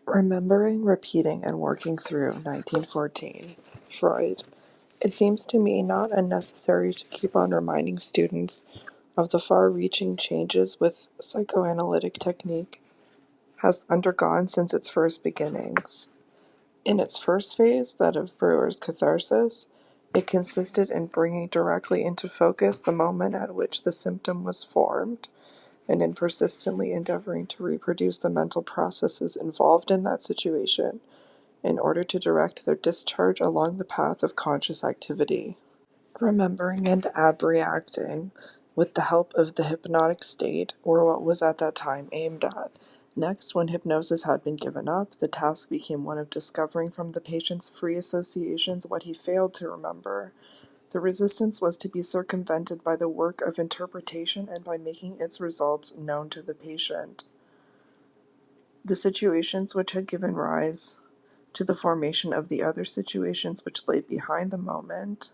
Remembering, Repeating, and Working Through, 1914. Freud. It seems to me not unnecessary to keep on reminding students of the far-reaching changes which psychoanalytic technique has undergone since its first beginnings. In its first phase, that of Breuer's catharsis, it consisted in bringing directly into focus the moment at which the symptom was formed, and in persistently endeavoring to reproduce the mental processes involved in that situation in order to direct their discharge along the path of conscious activity. Remembering and abreacting, with the help of the hypnotic state, were what was at that time aimed at. Next, when hypnosis had been given up, the task became one of discovering from the patient's free associations what he failed to remember. The resistance was to be circumvented by the work of interpretation and by making its results known to the patient. The situations which had given rise to the formation of the other situations which lay behind the moment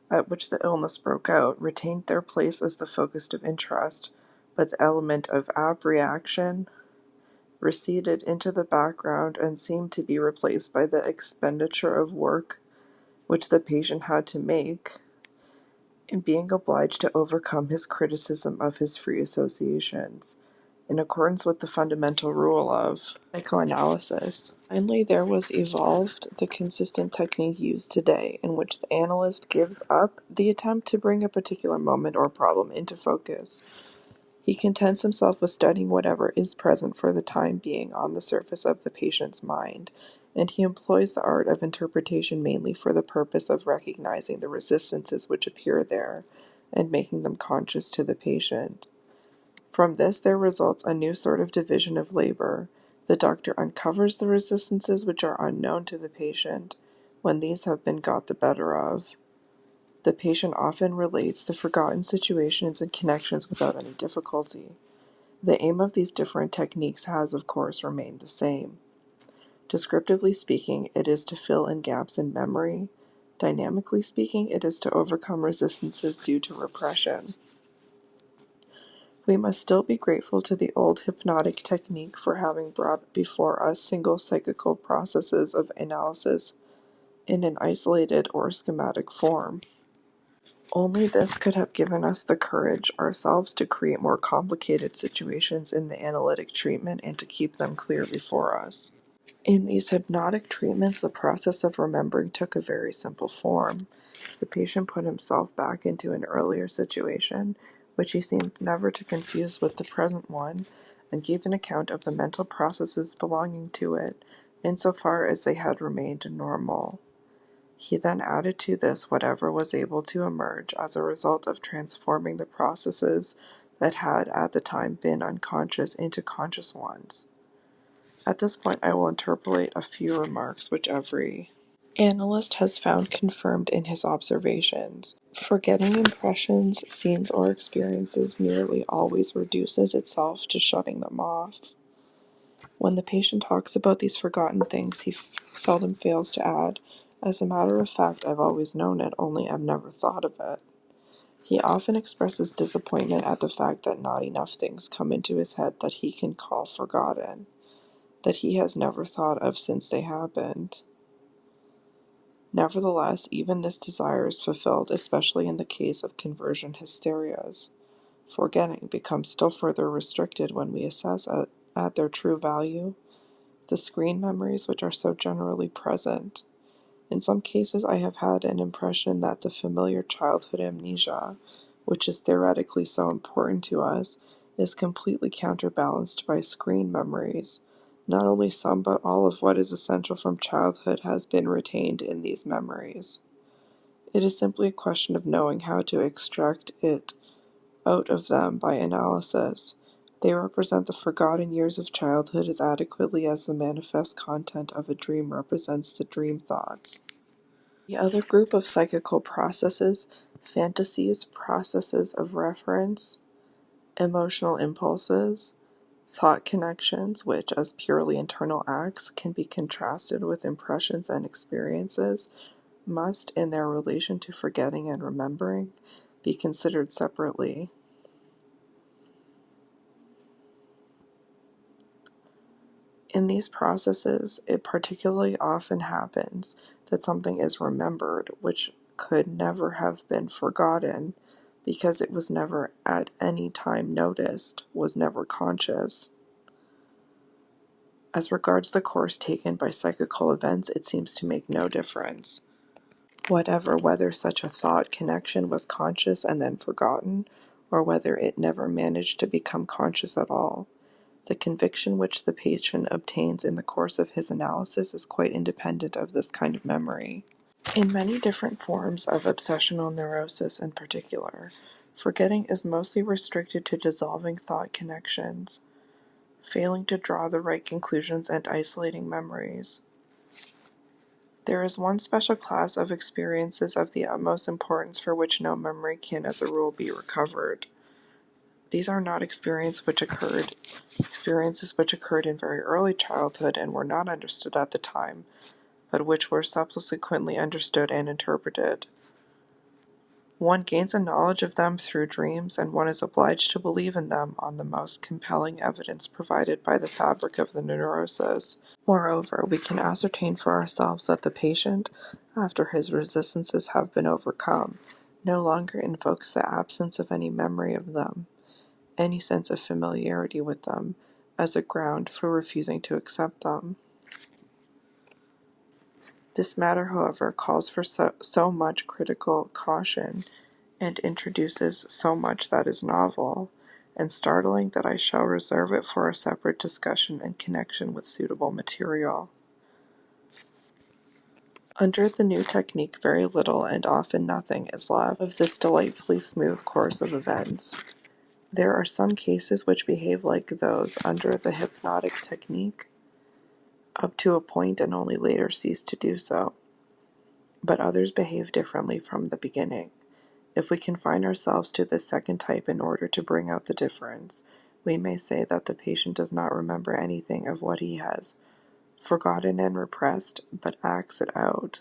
at which the illness broke out retained their place as the focus of interest, but the element of abreaction receded into the background and seemed to be replaced by the expenditure of work which the patient had to make in being obliged to overcome his criticism of his free associations, in accordance with the fundamental rule of psychoanalysis. Finally, there was evolved the consistent technique used today, in which the analyst gives up the attempt to bring a particular moment or problem into focus. He contents himself with studying whatever is present for the time being on the surface of the patient's mind, and he employs the art of interpretation mainly for the purpose of recognizing the resistances which appear there, and making them conscious to the patient. From this there results a new sort of division of labor. The doctor uncovers the resistances which are unknown to the patient, when these have been got the better of. The patient often relates the forgotten situations and connections without any difficulty. The aim of these different techniques has, of course, remained the same. Descriptively speaking, it is to fill in gaps in memory. Dynamically speaking, it is to overcome resistances due to repression. We must still be grateful to the old hypnotic technique for having brought before us single psychical processes of analysis in an isolated or schematic form. Only this could have given us the courage ourselves to create more complicated situations in the analytic treatment and to keep them clear before us. In these hypnotic treatments, the process of remembering took a very simple form. The patient put himself back into an earlier situation, which he seemed never to confuse with the present one, and gave an account of the mental processes belonging to it, insofar as they had remained normal. He then added to this whatever was able to emerge as a result of transforming the processes that had at the time been unconscious into conscious ones. At this point I will interpolate a few remarks which every analyst has found confirmed in his observations. Forgetting impressions, scenes, or experiences nearly always reduces itself to shutting them off. When the patient talks about these forgotten things, he seldom fails to add, "As a matter of fact, I've always known it, only I've never thought of it." He often expresses disappointment at the fact that not enough things come into his head that he can call forgotten, that he has never thought of since they happened. Nevertheless, even this desire is fulfilled, especially in the case of conversion hysterias. Forgetting becomes still further restricted when we assess at their true value the screen memories which are so generally present. In some cases I have had an impression that the familiar childhood amnesia, which is theoretically so important to us, is completely counterbalanced by screen memories. Not only some, but all of what is essential from childhood has been retained in these memories. It is simply a question of knowing how to extract it out of them by analysis. They represent the forgotten years of childhood as adequately as the manifest content of a dream represents the dream thoughts. The other group of psychical processes, fantasies, processes of reference, emotional impulses, thought connections, which, as purely internal acts, can be contrasted with impressions and experiences, must, in their relation to forgetting and remembering, be considered separately. In these processes, it particularly often happens that something is remembered which could never have been forgotten because it was never at any time noticed, was never conscious. As regards the course taken by psychical events, it seems to make no difference. Whether such a thought connection was conscious and then forgotten, or whether it never managed to become conscious at all. The conviction which the patient obtains in the course of his analysis is quite independent of this kind of memory. In many different forms of obsessional neurosis in particular, forgetting is mostly restricted to dissolving thought connections, failing to draw the right conclusions and isolating memories. There is one special class of experiences of the utmost importance for which no memory can as a rule be recovered. These are not experiences which occurred in very early childhood and were not understood at the time, but which were subsequently understood and interpreted. One gains a knowledge of them through dreams, and one is obliged to believe in them on the most compelling evidence provided by the fabric of the neurosis. Moreover, we can ascertain for ourselves that the patient, after his resistances have been overcome, no longer invokes the absence of any memory of them, any sense of familiarity with them, as a ground for refusing to accept them. This matter, however, calls for so much critical caution and introduces so much that is novel and startling that I shall reserve it for a separate discussion in connection with suitable material. Under the new technique, very little and often nothing is left of this delightfully smooth course of events. There are some cases which behave like those under the hypnotic technique, up to a point and only later cease to do so. But others behave differently from the beginning. If we confine ourselves to this second type in order to bring out the difference, we may say that the patient does not remember anything of what he has forgotten and repressed, but acts it out.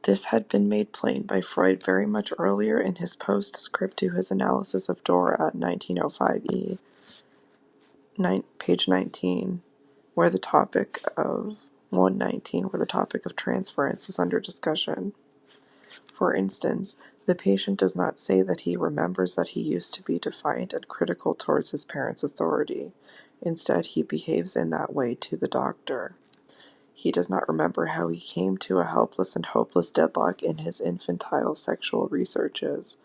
This had been made plain by Freud very much earlier in his postscript to his analysis of Dora, 1905e, page 19, where the topic of 119, where the topic of transference is under discussion. For instance, the patient does not say that he remembers that he used to be defiant and critical towards his parents' authority. Instead, he behaves in that way to the doctor. He does not remember how he came to a helpless and hopeless deadlock in his infantile sexual researches,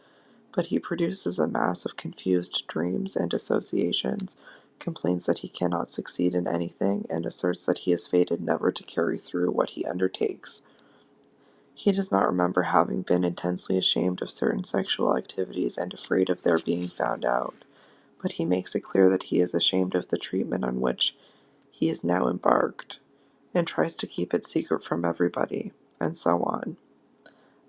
but he produces a mass of confused dreams and associations, complains that he cannot succeed in anything, and asserts that he is fated never to carry through what he undertakes. He does not remember having been intensely ashamed of certain sexual activities and afraid of their being found out, but he makes it clear that he is ashamed of the treatment on which he is now embarked, and tries to keep it secret from everybody, and so on.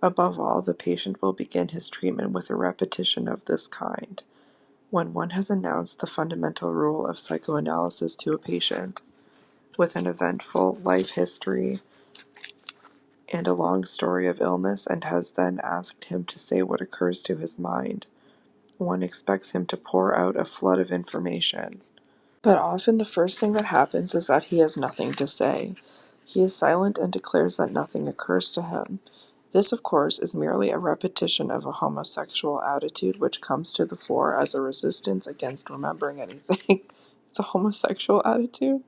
Above all, the patient will begin his treatment with a repetition of this kind. When one has announced the fundamental rule of psychoanalysis to a patient, with an eventful life history and a long story of illness, and has then asked him to say what occurs to his mind, one expects him to pour out a flood of information. But often the first thing that happens is that he has nothing to say. He is silent and declares that nothing occurs to him. This, of course, is merely a repetition of a homosexual attitude which comes to the fore as a resistance against remembering anything. It's a homosexual attitude?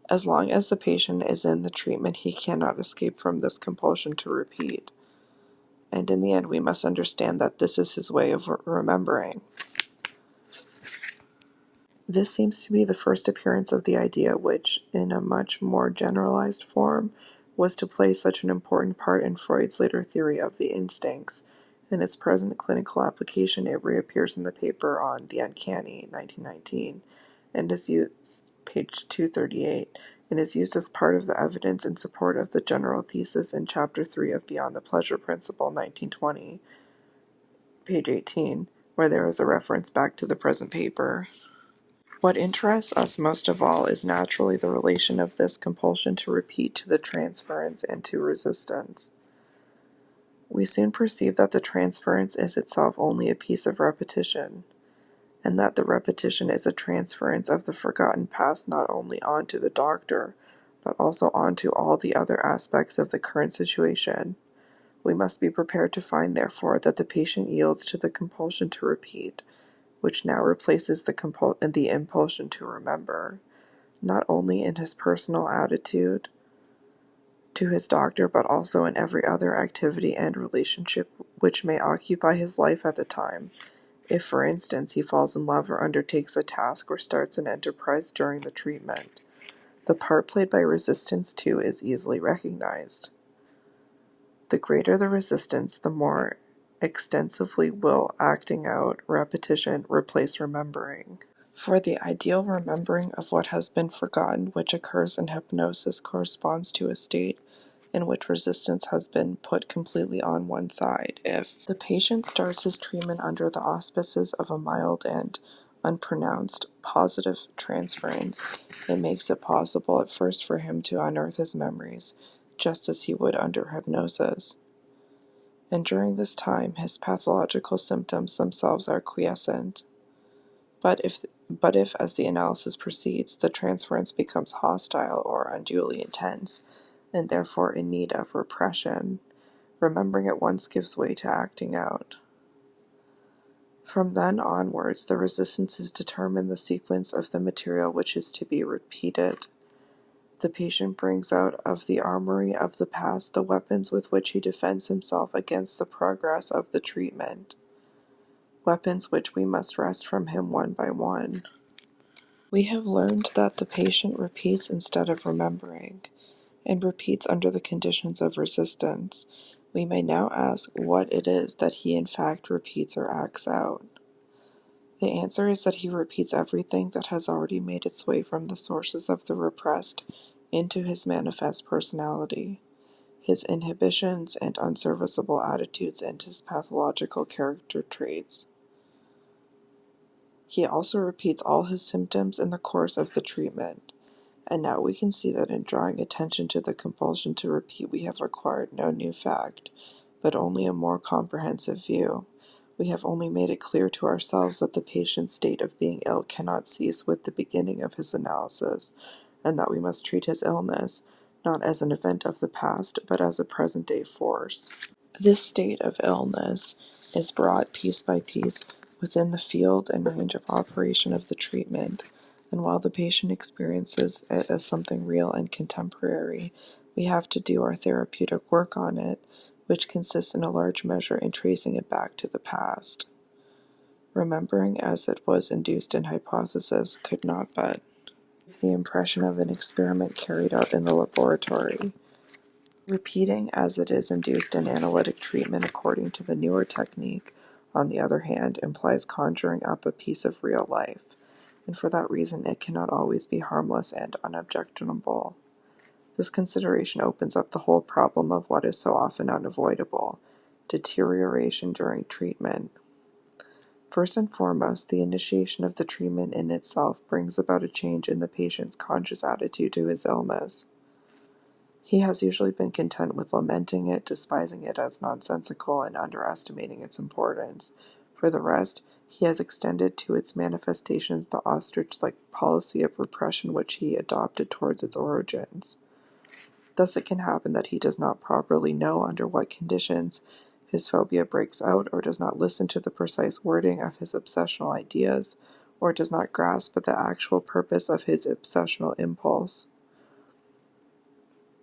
As long as the patient is in the treatment, he cannot escape from this compulsion to repeat. And in the end, we must understand that this is his way of remembering. This seems to be the first appearance of the idea which, in a much more generalized form, was to play such an important part in Freud's later theory of the instincts. In its present clinical application, it reappears in the paper on the Uncanny, 1919, and is used, page 238, and is used as part of the evidence in support of the general thesis in Chapter 3 of Beyond the Pleasure Principle, 1920, page 18, where there is a reference back to the present paper. What interests us most of all is naturally the relation of this compulsion to repeat to the transference and to resistance. We soon perceive that the transference is itself only a piece of repetition. and that the repetition is a transference of the forgotten past not only onto the doctor, but also onto all the other aspects of the current situation. We must be prepared to find, therefore, that the patient yields to the compulsion to repeat, which now replaces the impulsion to remember, not only in his personal attitude to his doctor, but also in every other activity and relationship which may occupy his life at the time. If, for instance, he falls in love or undertakes a task or starts an enterprise during the treatment, the part played by resistance, too, is easily recognized. The greater the resistance, the more extensively will acting out, repetition, replace remembering. For the ideal remembering of what has been forgotten, which occurs in hypnosis, corresponds to a state in which resistance has been put completely on one side. If the patient starts his treatment under the auspices of a mild and unpronounced positive transference, it makes it possible at first for him to unearth his memories, just as he would under hypnosis. And during this time, his pathological symptoms themselves are quiescent. But if, as the analysis proceeds, the transference becomes hostile or unduly intense, and therefore in need of repression, remembering at once gives way to acting out. From then onwards, the resistances determine the sequence of the material which is to be repeated. The patient brings out of the armory of the past the weapons with which he defends himself against the progress of the treatment, weapons which we must wrest from him one by one. We have learned that the patient repeats instead of remembering, and repeats under the conditions of resistance. We may now ask what it is that he in fact repeats or acts out. The answer is that he repeats everything that has already made its way from the sources of the repressed into his manifest personality, his inhibitions and unserviceable attitudes and his pathological character traits. He also repeats all his symptoms in the course of the treatment, and now we can see that in drawing attention to the compulsion to repeat we have acquired no new fact, but only a more comprehensive view. We have only made it clear to ourselves that the patient's state of being ill cannot cease with the beginning of his analysis, and that we must treat his illness, not as an event of the past, but as a present-day force. This state of illness is brought piece by piece within the field and range of operation of the treatment, and while the patient experiences it as something real and contemporary, we have to do our therapeutic work on it, which consists in a large measure in tracing it back to the past. Remembering as it was induced in hypothesis could not but give the impression of an experiment carried out in the laboratory. Repeating as it is induced in analytic treatment according to the newer technique, on the other hand, implies conjuring up a piece of real life, and for that reason it cannot always be harmless and unobjectionable. This consideration opens up the whole problem of what is so often unavoidable, deterioration during treatment. First and foremost, the initiation of the treatment in itself brings about a change in the patient's conscious attitude to his illness. He has usually been content with lamenting it, despising it as nonsensical, and underestimating its importance. For the rest, he has extended to its manifestations the ostrich-like policy of repression which he adopted towards its origins. Thus it can happen that he does not properly know under what conditions his phobia breaks out, or does not listen to the precise wording of his obsessional ideas, or does not grasp the actual purpose of his obsessional impulse.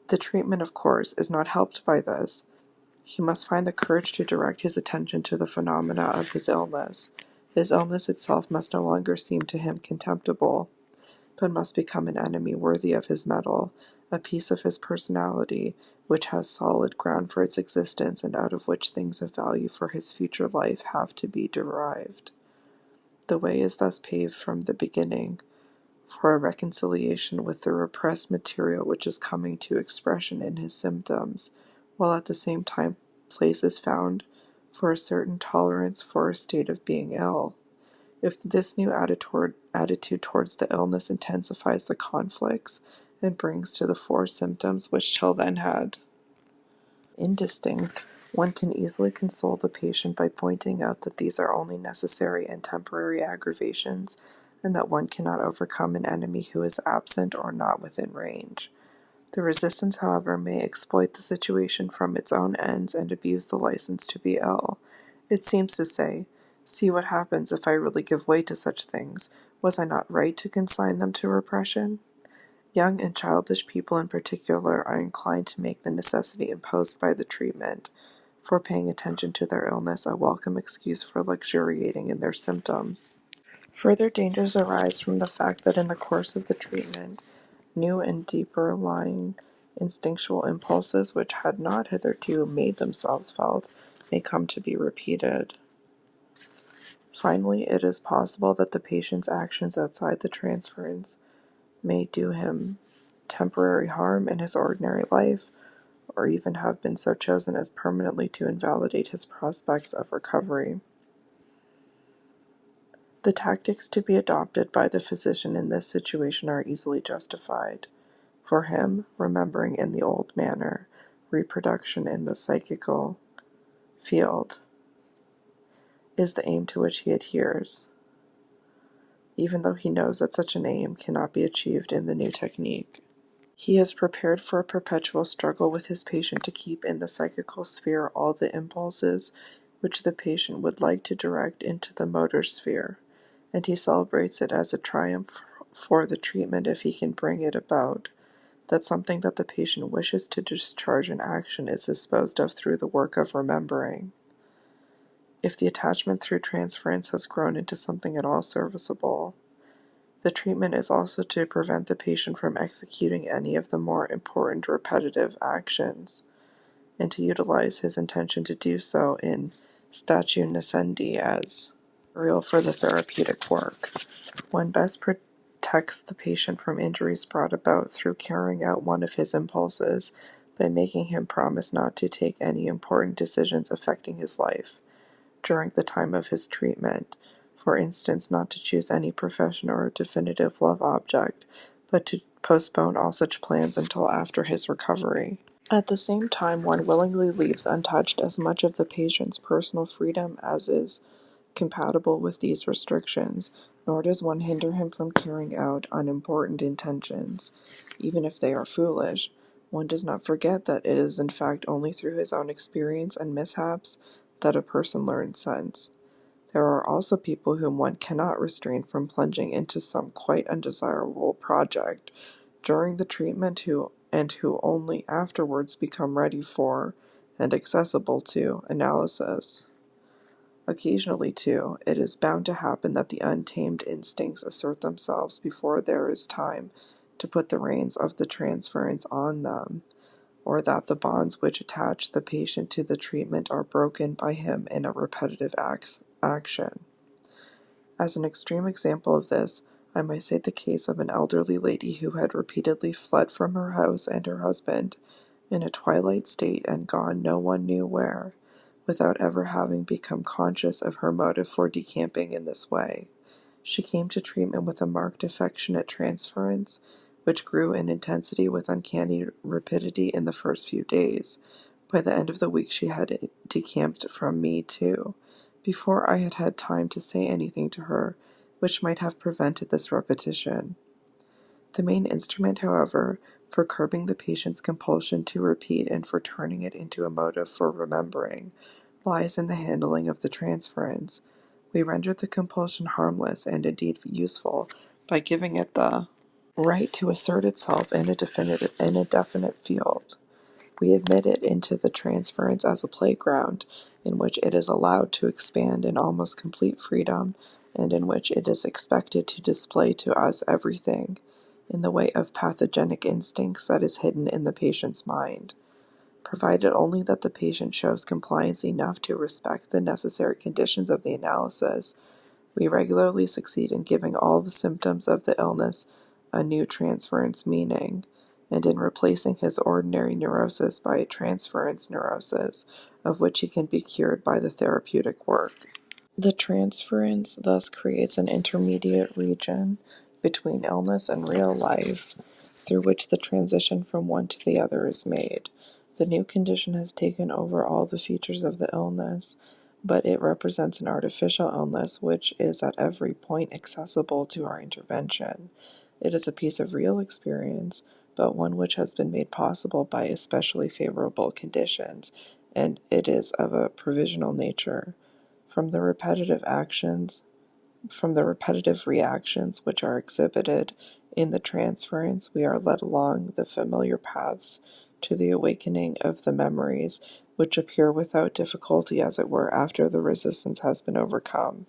The treatment, of course, is not helped by this. He must find the courage to direct his attention to the phenomena of his illness. His illness itself must no longer seem to him contemptible, but must become an enemy worthy of his mettle, a piece of his personality, which has solid ground for its existence, and out of which things of value for his future life have to be derived. The way is thus paved from the beginning for a reconciliation with the repressed material which is coming to expression in his symptoms, while at the same time place is found for a certain tolerance for a state of being ill. If this new attitude towards the illness intensifies the conflicts and brings to the fore symptoms which till then had indistinct, one can easily console the patient by pointing out that these are only necessary and temporary aggravations, and that one cannot overcome an enemy who is absent or not within range. The resistance, however, may exploit the situation from its own ends and abuse the license to be ill. It seems to say, "See what happens if I really give way to such things. Was I not right to consign them to repression?" Young and childish people in particular are inclined to make the necessity imposed by the treatment for paying attention to their illness a welcome excuse for luxuriating in their symptoms. Further dangers arise from the fact that in the course of the treatment, new and deeper lying instinctual impulses which had not hitherto made themselves felt may come to be repeated. Finally, it is possible that the patient's actions outside the transference may do him temporary harm in his ordinary life, or even have been so chosen as permanently to invalidate his prospects of recovery. The tactics to be adopted by the physician in this situation are easily justified. For him, remembering in the old manner, reproduction in the psychical field, is the aim to which he adheres, even though he knows that such an aim cannot be achieved in the new technique. He is prepared for a perpetual struggle with his patient to keep in the psychical sphere all the impulses which the patient would like to direct into the motor sphere, and he celebrates it as a triumph for the treatment if he can bring it about, that something that the patient wishes to discharge in action is disposed of through the work of remembering. If the attachment through transference has grown into something at all serviceable, the treatment is also to prevent the patient from executing any of the more important repetitive actions, and to utilize his intention to do so in statu nascendi as material for the therapeutic work. One best protects the patient from injuries brought about through carrying out one of his impulses by making him promise not to take any important decisions affecting his life during the time of his treatment, for instance, not to choose any profession or definitive love object, but to postpone all such plans until after his recovery. At the same time, one willingly leaves untouched as much of the patient's personal freedom as is compatible with these restrictions, nor does one hinder him from carrying out unimportant intentions, even if they are foolish. One does not forget that it is in fact only through his own experience and mishaps that a person learns sense. There are also people whom one cannot restrain from plunging into some quite undesirable project during the treatment who only afterwards become ready for, and accessible to, analysis. Occasionally, too, it is bound to happen that the untamed instincts assert themselves before there is time to put the reins of the transference on them, or that the bonds which attach the patient to the treatment are broken by him in a repetitive action. As an extreme example of this, I might cite the case of an elderly lady who had repeatedly fled from her house and her husband in a twilight state and gone no one knew where, without ever having become conscious of her motive for decamping in this way. She came to treatment with a marked affectionate transference, which grew in intensity with uncanny rapidity in the first few days. By the end of the week she had decamped from me too, before I had had time to say anything to her, which might have prevented this repetition. The main instrument, however, for curbing the patient's compulsion to repeat and for turning it into a motive for remembering, lies in the handling of the transference. We render the compulsion harmless and indeed useful by giving it the right to assert itself in a definite field. We admit it into the transference as a playground in which it is allowed to expand in almost complete freedom, and in which it is expected to display to us everything in the way of pathogenic instincts that is hidden in the patient's mind. Provided only that the patient shows compliance enough to respect the necessary conditions of the analysis, we regularly succeed in giving all the symptoms of the illness a new transference meaning, and in replacing his ordinary neurosis by a transference neurosis, of which he can be cured by the therapeutic work. The transference thus creates an intermediate region between illness and real life, through which the transition from one to the other is made. The new condition has taken over all the features of the illness, but it represents an artificial illness which is at every point accessible to our intervention. It is a piece of real experience, but one which has been made possible by especially favorable conditions, and it is of a provisional nature. From the repetitive actions From the repetitive reactions which are exhibited in the transference, we are led along the familiar paths to the awakening of the memories, which appear without difficulty, as it were, after the resistance has been overcome.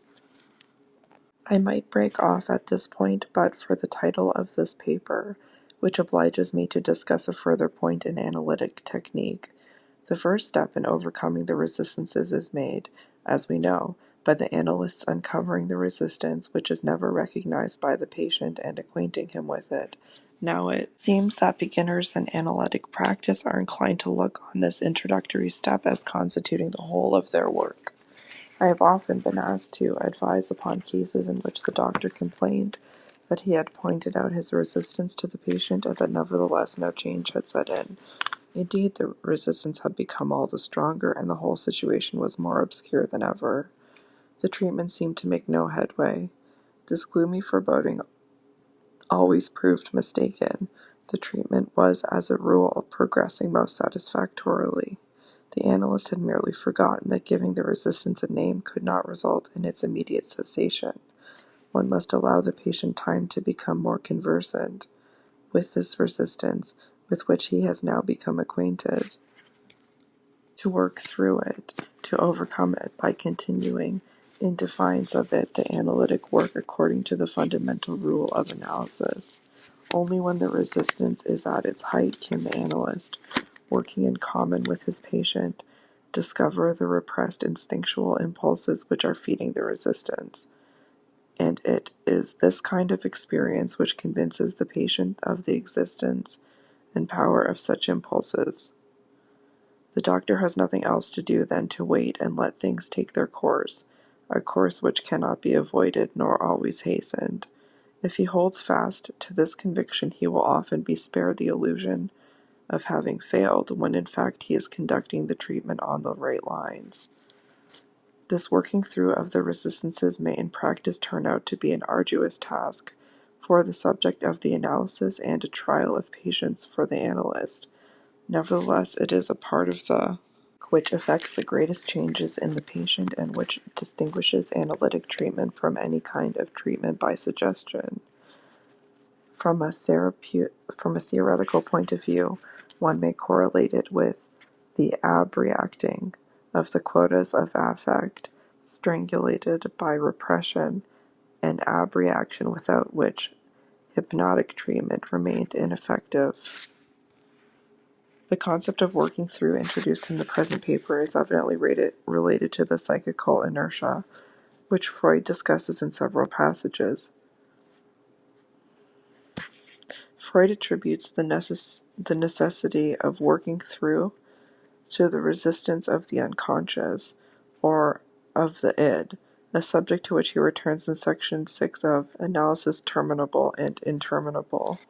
I might break off at this point but for the title of this paper, which obliges me to discuss a further point in analytic technique. The first step in overcoming the resistances is made, as we know, by the analyst's uncovering the resistance, which is never recognized by the patient, and acquainting him with it. Now it seems that beginners in analytic practice are inclined to look on this introductory step as constituting the whole of their work. I have often been asked to advise upon cases in which the doctor complained that he had pointed out his resistance to the patient and that nevertheless no change had set in. Indeed, the resistance had become all the stronger, and the whole situation was more obscure than ever. The treatment seemed to make no headway. This gloomy foreboding always proved mistaken. The treatment was, as a rule, progressing most satisfactorily. The analyst had merely forgotten that giving the resistance a name could not result in its immediate cessation. One must allow the patient time to become more conversant with this resistance, with which he has now become acquainted, to work through it, to overcome it by continuing, in defiance of it, the analytic work according to the fundamental rule of analysis. Only when the resistance is at its height can the analyst, working in common with his patient, discover the repressed instinctual impulses which are feeding the resistance. And it is this kind of experience which convinces the patient of the existence and power of such impulses. The doctor has nothing else to do than to wait and let things take their course, a course which cannot be avoided nor always hastened. If he holds fast to this conviction, he will often be spared the illusion of having failed, when in fact he is conducting the treatment on the right lines. This working through of the resistances may in practice turn out to be an arduous task for the subject of the analysis and a trial of patience for the analyst. Nevertheless, it is a part of the which affects the greatest changes in the patient and which distinguishes analytic treatment from any kind of treatment by suggestion. From a theoretical point of view, one may correlate it with the abreacting of the quotas of affect strangulated by repression, and abreaction without which hypnotic treatment remained ineffective. The concept of working through introduced in the present paper is evidently related to the psychical inertia, which Freud discusses in several passages. Freud attributes the necessity of working through to the resistance of the unconscious, or of the id, a subject to which he returns in section 6 of Analysis Terminable and Interminable.